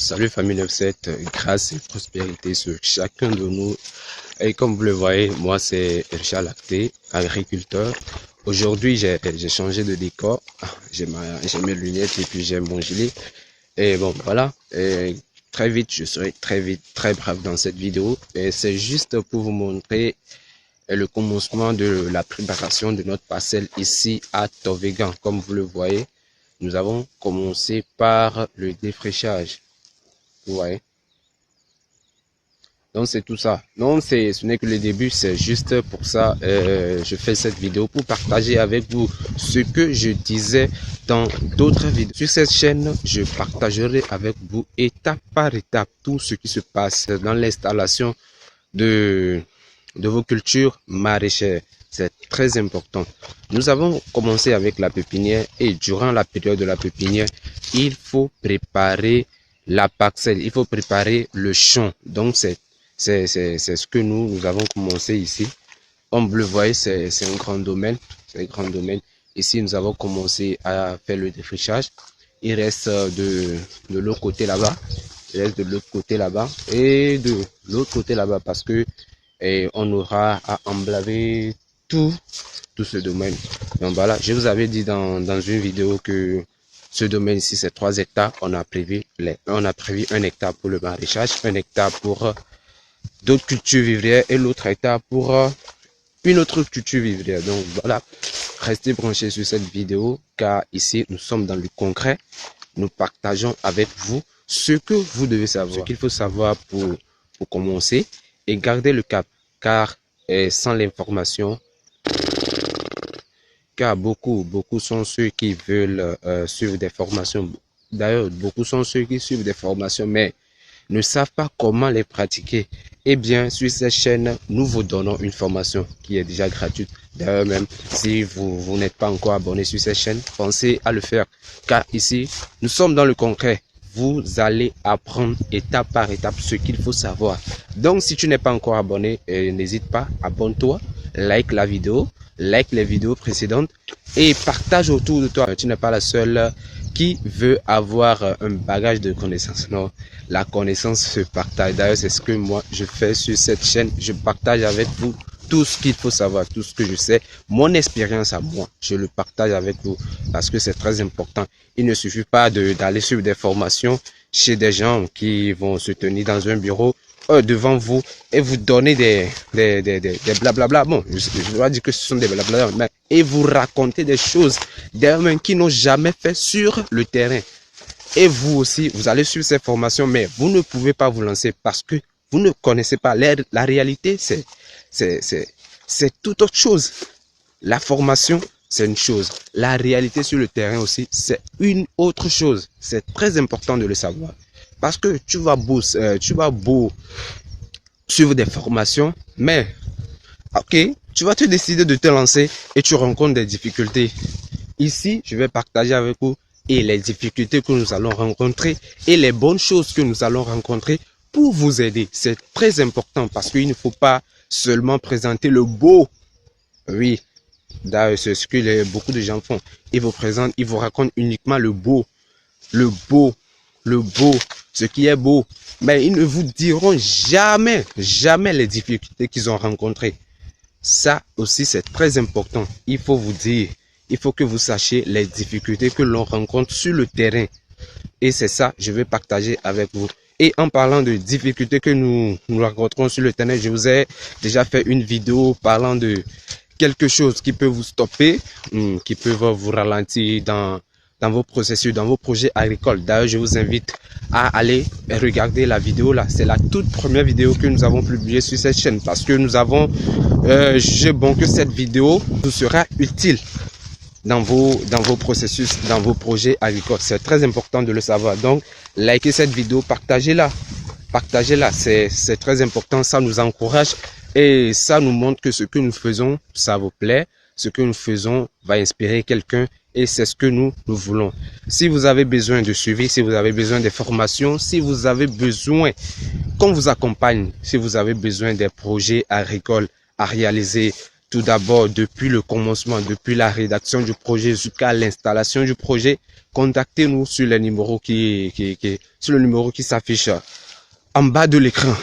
Salut famille 97, grâce et prospérité sur chacun de nous. Et comme vous le voyez, moi c'est Richard Lacté, agriculteur. Aujourd'hui j'ai changé de décor, j'ai mes lunettes et puis j'ai mon gilet. Et bon voilà, et très vite, je serai très bref dans cette vidéo. Et c'est juste pour vous montrer le commencement de la préparation de notre parcelle ici à Tovegan. Comme vous le voyez, nous avons commencé par le défrichage. Vous voyez, donc c'est tout ça. Non, ce n'est que le début, c'est juste pour ça je fais cette vidéo pour partager avec vous ce que je disais dans d'autres vidéos. Sur cette chaîne, je partagerai avec vous étape par étape tout ce qui se passe dans l'installation de vos cultures maraîchères. C'est très important. Nous avons commencé avec la pépinière et durant la période de la pépinière, il faut préparer la parcelle, il faut préparer le champ. Donc c'est ce que nous avons commencé ici. Comme vous le voyez, c'est un grand domaine. C'est un grand domaine. Ici, nous avons commencé à faire le défrichage. Il reste de l'autre côté là-bas. Il reste de l'autre côté là-bas. Et de l'autre côté là-bas parce que on aura à emblaver tout ce domaine. Donc voilà, je vous avais dit dans une vidéo que ce domaine ici, c'est 3 hectares. On a prévu 1 hectare pour le maraîchage, 1 hectare pour d'autres cultures vivrières et l'autre hectare pour une autre culture vivrière. Donc voilà, restez branchés sur cette vidéo car ici nous sommes dans le concret. Nous partageons avec vous ce que vous devez savoir, ce qu'il faut savoir pour commencer et garder le cap car sans l'information, car beaucoup sont ceux qui veulent suivre des formations. D'ailleurs, beaucoup sont ceux qui suivent des formations mais ne savent pas comment les pratiquer. Eh bien, sur cette chaîne, nous vous donnons une formation qui est déjà gratuite. D'ailleurs, même si vous n'êtes pas encore abonné sur cette chaîne, pensez à le faire. Car ici, nous sommes dans le concret. Vous allez apprendre étape par étape ce qu'il faut savoir. Donc, si tu n'es pas encore abonné, n'hésite pas, abonne-toi, like la vidéo, like les vidéos précédentes et partage autour de toi. Tu n'es pas la seule qui veut avoir un bagage de connaissances. Non, la connaissance se partage. D'ailleurs, c'est ce que moi je fais sur cette chaîne. Je partage avec vous tout ce qu'il faut savoir, tout ce que je sais, mon expérience à moi. Je le partage avec vous parce que c'est très important. Il ne suffit pas d'aller suivre des formations chez des gens qui vont se tenir dans un bureau devant vous et vous donner des blablabla. Bon, je dois dire que ce sont des blablabla, mais et vous raconter des choses des gens qui n'ont jamais fait sur le terrain. Et vous aussi, vous allez suivre ces formations, mais vous ne pouvez pas vous lancer parce que vous ne connaissez pas. La réalité, c'est tout autre chose. La formation, c'est une chose. La réalité sur le terrain aussi, c'est une autre chose. C'est très important de le savoir. Parce que tu vas beau suivre des formations, mais ok, tu vas te décider de te lancer et tu rencontres des difficultés. Ici, je vais partager avec vous et les difficultés que nous allons rencontrer et les bonnes choses que nous allons rencontrer pour vous aider. C'est très important parce qu'il ne faut pas seulement présenter le beau. Oui, d'ailleurs, c'est ce que beaucoup de gens font. Ils vous présentent, ils vous racontent uniquement le beau, ce qui est beau. Mais ils ne vous diront jamais les difficultés qu'ils ont rencontrées. Ça aussi, c'est très important. Il faut vous dire, il faut que vous sachiez les difficultés que l'on rencontre sur le terrain. Et c'est ça, je vais partager avec vous. Et en parlant de difficultés que nous rencontrons sur le terrain, je vous ai déjà fait une vidéo parlant de quelque chose qui peut vous stopper, qui peut vous ralentir dans vos processus, dans vos projets agricoles. D'ailleurs, je vous invite à aller regarder la vidéo là. C'est la toute première vidéo que nous avons publiée sur cette chaîne parce que nous avons jugé bon que cette vidéo vous sera utile dans vos processus, dans vos projets agricoles. C'est très important de le savoir. Donc, likez cette vidéo, partagez-la. Partagez-la, c'est très important. Ça nous encourage et ça nous montre que ce que nous faisons, ça vous plaît. Ce que nous faisons va inspirer quelqu'un et c'est ce que nous voulons. Si vous avez besoin de suivi, si vous avez besoin de formations, si vous avez besoin qu'on vous accompagne, si vous avez besoin des projets agricoles à réaliser Tout d'abord, depuis le commencement, depuis la rédaction du projet jusqu'à l'installation du projet, contactez-nous sur le numéro sur le numéro qui s'affiche en bas de l'écran.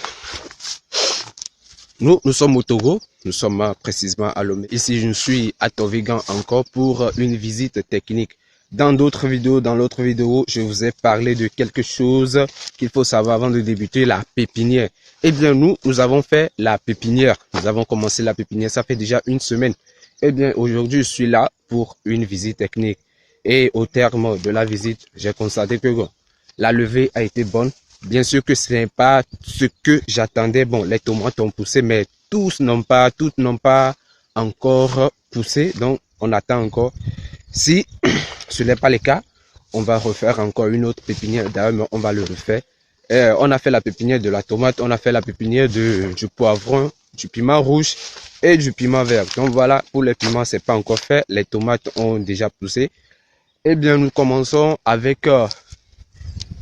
Nous sommes au Togo, nous sommes précisément à Lomé. Ici, je suis à Tovigan encore pour une visite technique. Dans d'autres vidéos, dans l'autre vidéo, je vous ai parlé de quelque chose qu'il faut savoir avant de débuter, la pépinière. Eh bien, nous avons fait la pépinière. Nous avons commencé la pépinière, ça fait déjà une semaine. Eh bien, aujourd'hui, je suis là pour une visite technique. Et au terme de la visite, j'ai constaté que bon, la levée a été bonne. Bien sûr que ce n'est pas ce que j'attendais. Bon, les tomates ont poussé, mais toutes n'ont pas encore poussé. Donc, on attend encore. Si ce n'est pas le cas, on va refaire encore une autre pépinière. D'ailleurs, on va le refaire. On a fait la pépinière de la tomate, on a fait la pépinière du poivron, du piment rouge et du piment vert. Donc voilà, pour les piments, c'est pas encore fait. Les tomates ont déjà poussé. Eh bien, nous commençons avec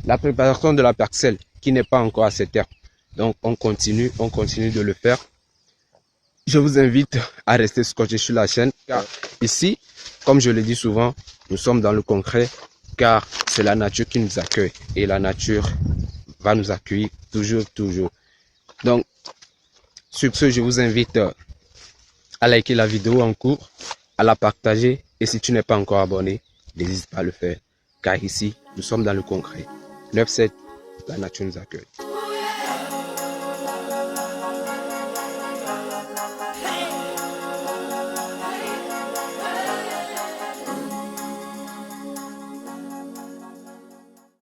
la préparation de la parcelle qui n'est pas encore à cette terre. Donc, on continue de le faire. Je vous invite à rester scotché sur la chaîne car ici, comme je le dis souvent, nous sommes dans le concret car c'est la nature qui nous accueille et la nature va nous accueillir toujours. Donc, sur ce, je vous invite à liker la vidéo en cours, à la partager et si tu n'es pas encore abonné, n'hésite pas à le faire car ici, nous sommes dans le concret. 9-7, la nature nous accueille.